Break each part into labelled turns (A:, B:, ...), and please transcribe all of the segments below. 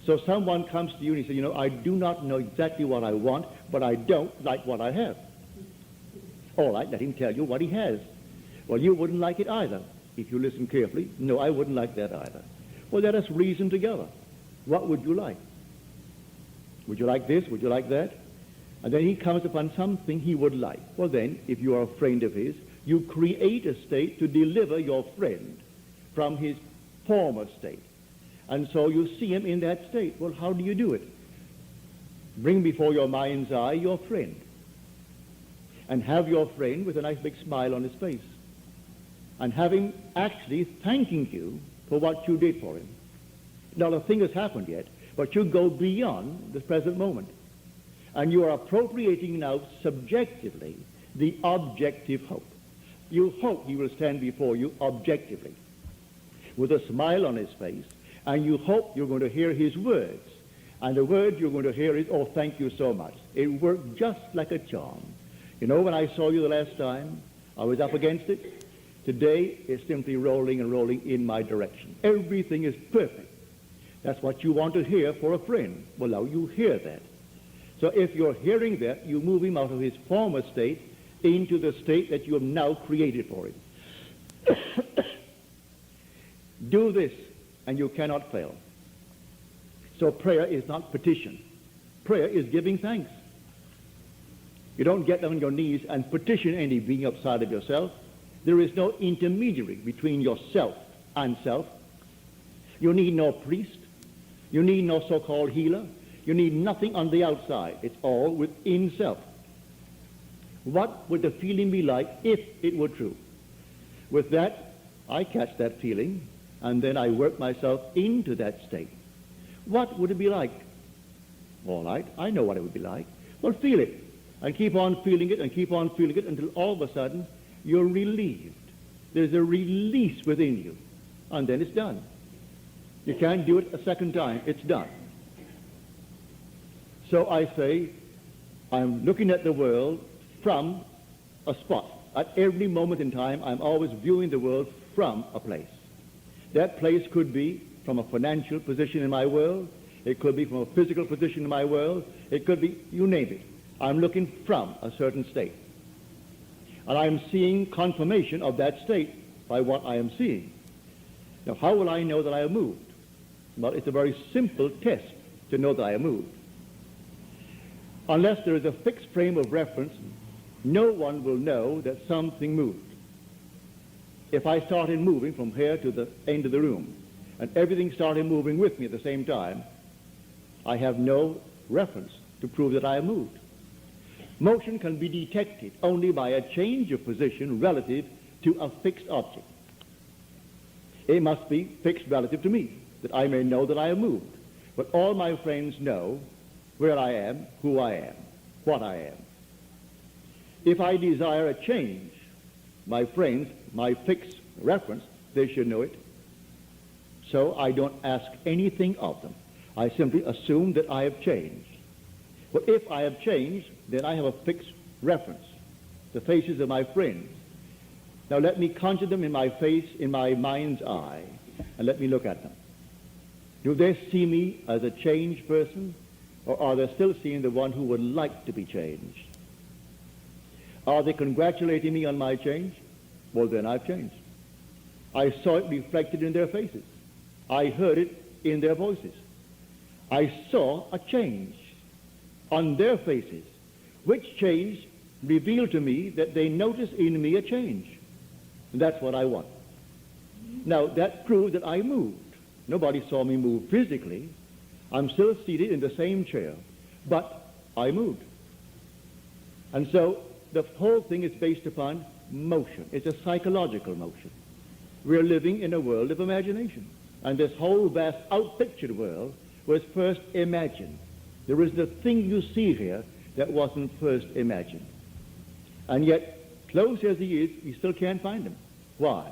A: So someone comes to you and he says, you know, I do not know exactly what I want, but I don't like what I have. All right, let him tell you what he has. Well, you wouldn't like it either. If you listen carefully, no, I wouldn't like that either. Well, let us reason together. What would you like? Would you like this? Would you like that? And then he comes upon something he would like. Well then, if you are a friend of his, you create a state to deliver your friend from his former state. And so you see him in that state. Well, how do you do it? Bring before your mind's eye your friend. And have your friend with a nice big smile on his face. And have him actually thanking you for what you did for him. Now, the thing has happened yet, but you go beyond the present moment. And you are appropriating now subjectively the objective hope. You hope he will stand before you objectively with a smile on his face, and you hope you're going to hear his words. And the word you're going to hear is, oh, thank you so much. It worked just like a charm. You know, when I saw you the last time, I was up against it. Today, it's simply rolling and rolling in my direction. Everything is perfect. That's what you want to hear for a friend. Well, now you hear that. So if you're hearing that, you move him out of his former state into the state that you have now created for him. Do this, and you cannot fail. So prayer is not petition. Prayer is giving thanks. You don't get on your knees and petition any being outside of yourself. There is no intermediary between yourself and self. You need no priest. You need no so-called healer. You need nothing on the outside. It's all within self. What would the feeling be like if it were true? With that, I catch that feeling, and then I work myself into that state. What would it be like? All right, I know what it would be like. Well, feel it, and keep on feeling it, and keep on feeling it, until all of a sudden you're relieved. There's a release within you, and then it's done. You can't do it a second time. It's done. So I say, I'm looking at the world from a spot. At every moment in time, I'm always viewing the world from a place. That place could be from a financial position in my world. It could be from a physical position in my world. It could be, you name it. I'm looking from a certain state. And I'm seeing confirmation of that state by what I am seeing. Now, how will I know that I have moved? Well, it's a very simple test to know that I have moved. Unless there is a fixed frame of reference, no one will know that something moved. If I started moving from here to the end of the room, and everything started moving with me at the same time, I have no reference to prove that I have moved. Motion can be detected only by a change of position relative to a fixed object. It must be fixed relative to me, that I may know that I have moved. But all my friends know where I am, who I am, what I am. If I desire a change, my friends, my fixed reference, they should know it. So I don't ask anything of them. I simply assume that I have changed. But if I have changed, then I have a fixed reference, the faces of my friends. Now let me conjure them in my face, in my mind's eye, and let me look at them. Do they see me as a changed person, or are they still seeing the one who would like to be changed? Are they congratulating me on my change? Well, then I've changed. I saw it reflected in their faces. I heard it in their voices. I saw a change on their faces, which change revealed to me that they noticed in me a change. And that's what I want. Now, that proved that I moved. Nobody saw me move physically. I'm still seated in the same chair, but I moved. And so the whole thing is based upon motion. It's a psychological motion. We're living in a world of imagination. And this whole vast outpictured world was first imagined. There isn't a thing you see here that wasn't first imagined. And yet, close as he is, you still can't find him. Why?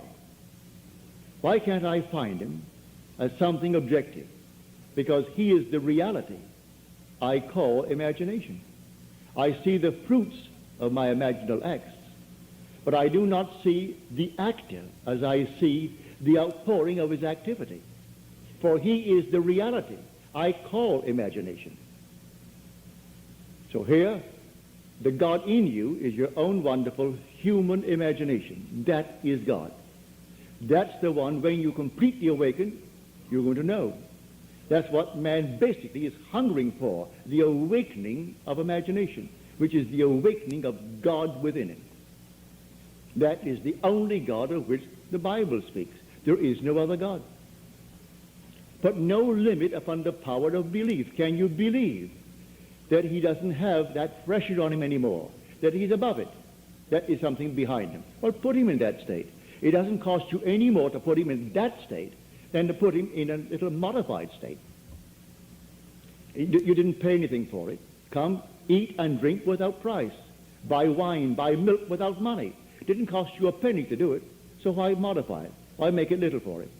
A: Why can't I find him as something objective? Because he is the reality I call imagination. I see the fruits of my imaginal acts, but I do not see the actor as I see the outpouring of his activity. For he is the reality I call imagination. So here, the God in you is your own wonderful human imagination. That is God. That's the one, when you completely awaken, you're going to know. That's what man basically is hungering for, the awakening of imagination, which is the awakening of God within him. That is the only God of which the Bible speaks. There is no other God. But no limit upon the power of belief. Can you believe that he doesn't have that pressure on him anymore, that he's above it? That is something behind him. Well, put him in that state. It doesn't cost you any more to put him in that state than to put him in a little modified state. You didn't pay anything for it. Come, eat and drink without price. Buy wine, buy milk without money. It didn't cost you a penny to do it, so why modify it? Why make it little for it?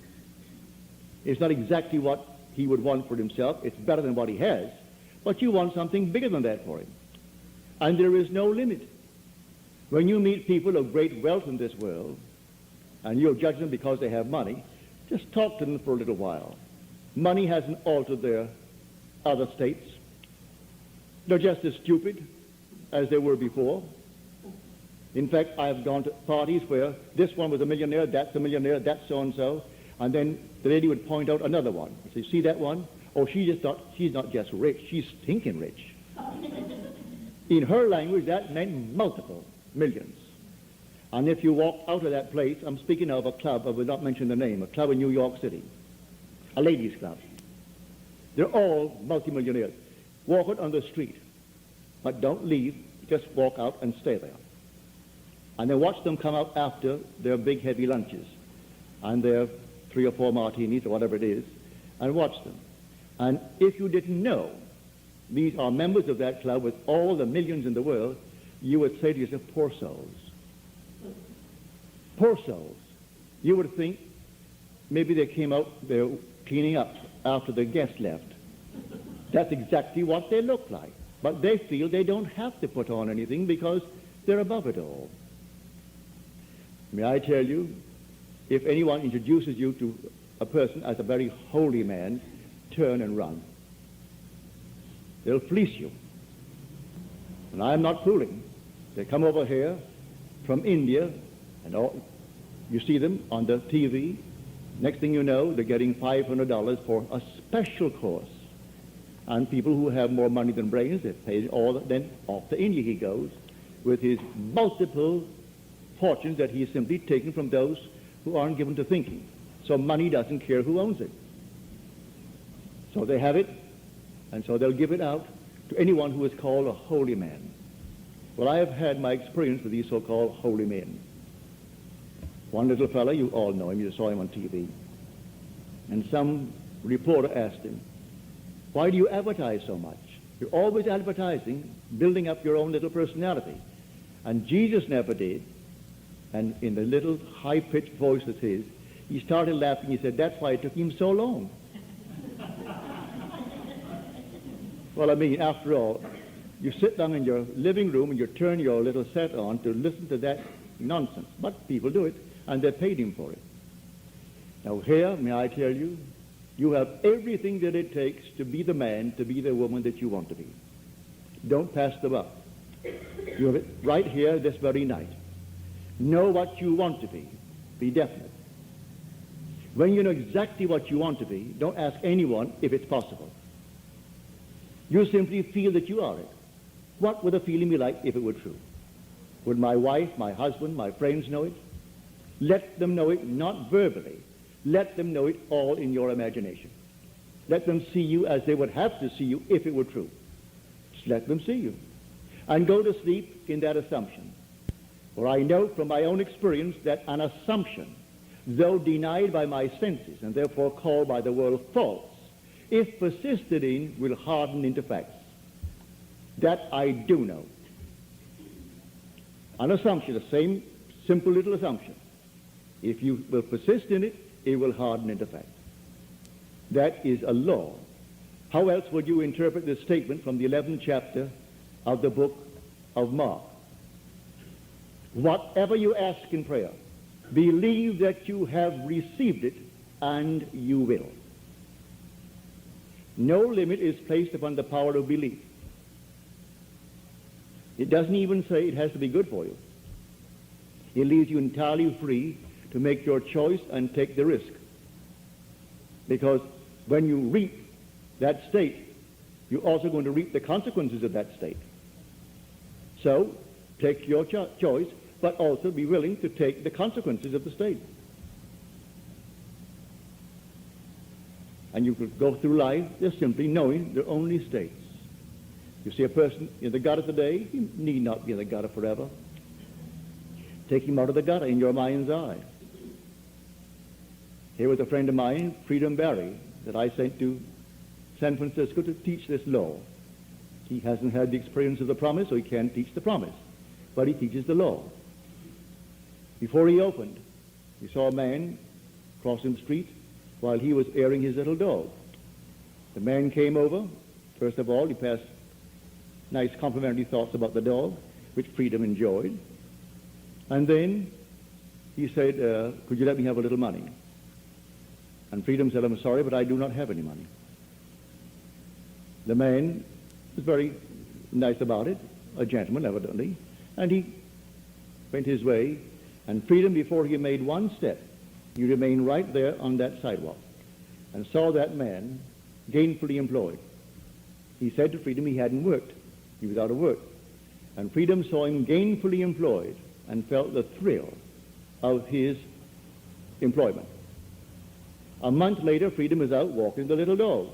A: It's not exactly what he would want for himself. It's better than what he has, but you want something bigger than that for him. And there is no limit. When you meet people of great wealth in this world, and you'll judge them because they have money, just talk to them for a little while. Money hasn't altered their other states. They're just as stupid as they were before. In fact, I've gone to parties where this one was a millionaire, that's so-and-so, and then the lady would point out another one. Say, see that one? Oh, she's not just rich, she's stinking rich. In her language, that meant multiple millions. And if you walk out of that place, I'm speaking of a club, I will not mention the name, a club in New York City, a ladies' club. They're all multimillionaires. Walk out on the street, but don't leave, just walk out and stay there. And then watch them come out after their big heavy lunches and their 3 or 4 martinis or whatever it is, and watch them. And if you didn't know these are members of that club with all the millions in the world, you would say to yourself, poor souls. Poor souls. You would think maybe they came out, they're cleaning up after the guests left. That's exactly what they look like. But they feel they don't have to put on anything because they're above it all. May I tell you, if anyone introduces you to a person as a very holy man, turn and run. They'll fleece you. And I'm not fooling. They come over here from India, and all, you see them on the TV. Next thing you know, they're getting $500 for a special course. And people who have more money than brains, they pay all. Then off to India he goes with his multiple fortunes that he's simply taken from those who aren't given to thinking. So money doesn't care who owns it. So they have it, and so they'll give it out to anyone who is called a holy man. Well, I have had my experience with these so-called holy men. One little fellow, you all know him, you saw him on TV. And some reporter asked him, why do you advertise so much? You're always advertising, building up your own little personality. And Jesus never did. And in the little high-pitched voice of his, he started laughing. He said, that's why it took him so long. Well, I mean, after all, you sit down in your living room and you turn your little set on to listen to that nonsense. But people do it, and they paid him for it. Now here, may I tell you, you have everything that it takes to be the man, to be the woman that you want to be. Don't pass them up. You have it right here this very night. Know what you want to be. Be definite. When you know exactly what you want to be, don't ask anyone if it's possible. You simply feel that you are it. What would the feeling be like if it were true? Would my wife, my husband, my friends know it? Let them know it, not verbally. Let them know it all in your imagination. Let them see you as they would have to see you if it were true. Just let them see you. And go to sleep in that assumption. For I know from my own experience that an assumption, though denied by my senses and therefore called by the world false, if persisted in, will harden into facts. That I do know. An assumption, the same simple little assumption. If you will persist in it, it will harden into fact. That is a law. How else would you interpret this statement from the 11th chapter of the book of Mark? Whatever you ask in prayer, believe that you have received it, and you will. No limit is placed upon the power of belief. It doesn't even say it has to be good for you. It leaves you entirely free to make your choice and take the risk. Because when you reap that state, you're also going to reap the consequences of that state. So, take your choice, but also be willing to take the consequences of the state. And you could go through life just simply knowing there are only states. You see a person in the gutter today, he need not be in the gutter forever. Take him out of the gutter in your mind's eye. Here was a friend of mine, Freedom Barry, that I sent to San Francisco to teach this law. He hasn't had the experience of the promise, so he can't teach the promise. But he teaches the law. Before he opened, he saw a man crossing the street while he was airing his little dog. The man came over. First of all, he passed nice complimentary thoughts about the dog, which Freedom enjoyed. And then he said, could you let me have a little money? And Freedom said, I'm sorry, but I do not have any money. The man was very nice about it, a gentleman evidently, and he went his way. And Freedom, before he made one step, he remained right there on that sidewalk and saw that man gainfully employed. He said to Freedom he hadn't worked. He was out of work. And Freedom saw him gainfully employed and felt the thrill of his employment. A month later, Freedom is out walking the little dog,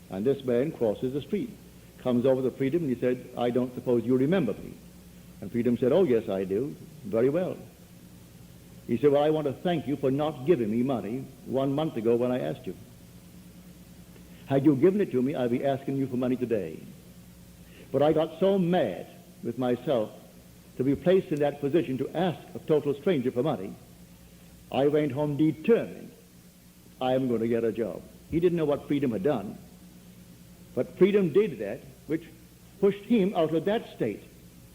A: and this man crosses the street, comes over to Freedom, and he said, I don't suppose you remember me. And Freedom said, oh, yes, I do. Very well. He said, well, I want to thank you for not giving me money 1 month ago when I asked you. Had you given it to me, I'd be asking you for money today. But I got so mad with myself to be placed in that position to ask a total stranger for money, I went home determined I am going to get a job. He didn't know what Freedom had done, but Freedom did that, which pushed him out of that state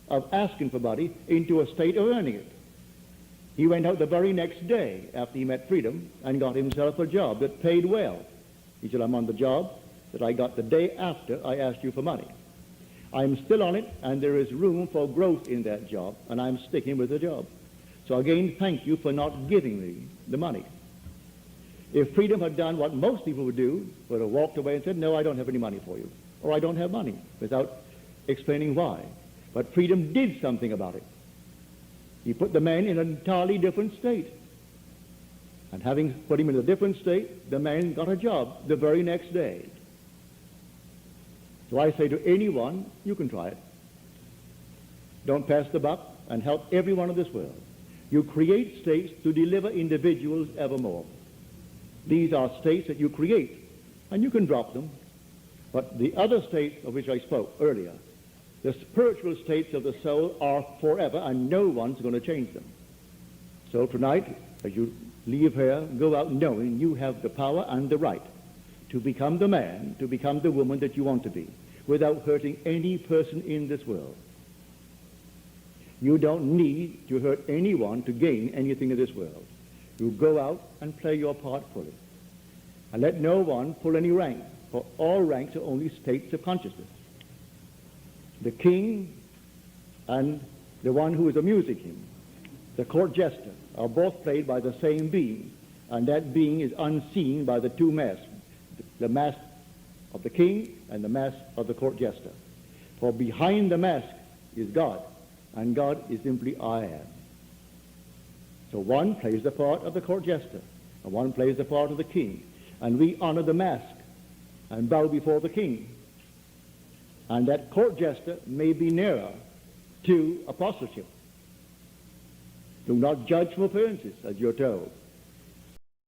A: of asking for money into a state of earning it. He went out the very next day after he met Freedom and got himself a job that paid well. He said, I'm on the job that I got the day after I asked you for money. I'm still on it, and there is room for growth in that job, and I'm sticking with the job. So again, thank you for not giving me the money. If Freedom had done what most people would do, would have walked away and said, no, I don't have any money for you, or I don't have money, without explaining why. But Freedom did something about it. He put the man in an entirely different state. And having put him in a different state, the man got a job the very next day. So I say to anyone, you can try it. Don't pass the buck and help everyone in this world. You create states to deliver individuals evermore. These are states that you create, and you can drop them. But the other states of which I spoke earlier, the spiritual states of the soul are forever, and no one's going to change them. So tonight, as you leave here, go out knowing you have the power and the right to become the man, to become the woman that you want to be, without hurting any person in this world. You don't need to hurt anyone to gain anything in this world. You go out and play your part fully. And let no one pull any rank, for all ranks are only states of consciousness. The king and the one who is amusing him, the court jester, are both played by the same being, and that being is unseen by the two masks, the mask of the king and the mask of the court jester. For behind the mask is God, and God is simply I am. So one plays the part of the court jester, and one plays the part of the king, and we honor the mask and bow before the king. And that court jester may be nearer to apostleship. Do not judge from appearances, as you're told.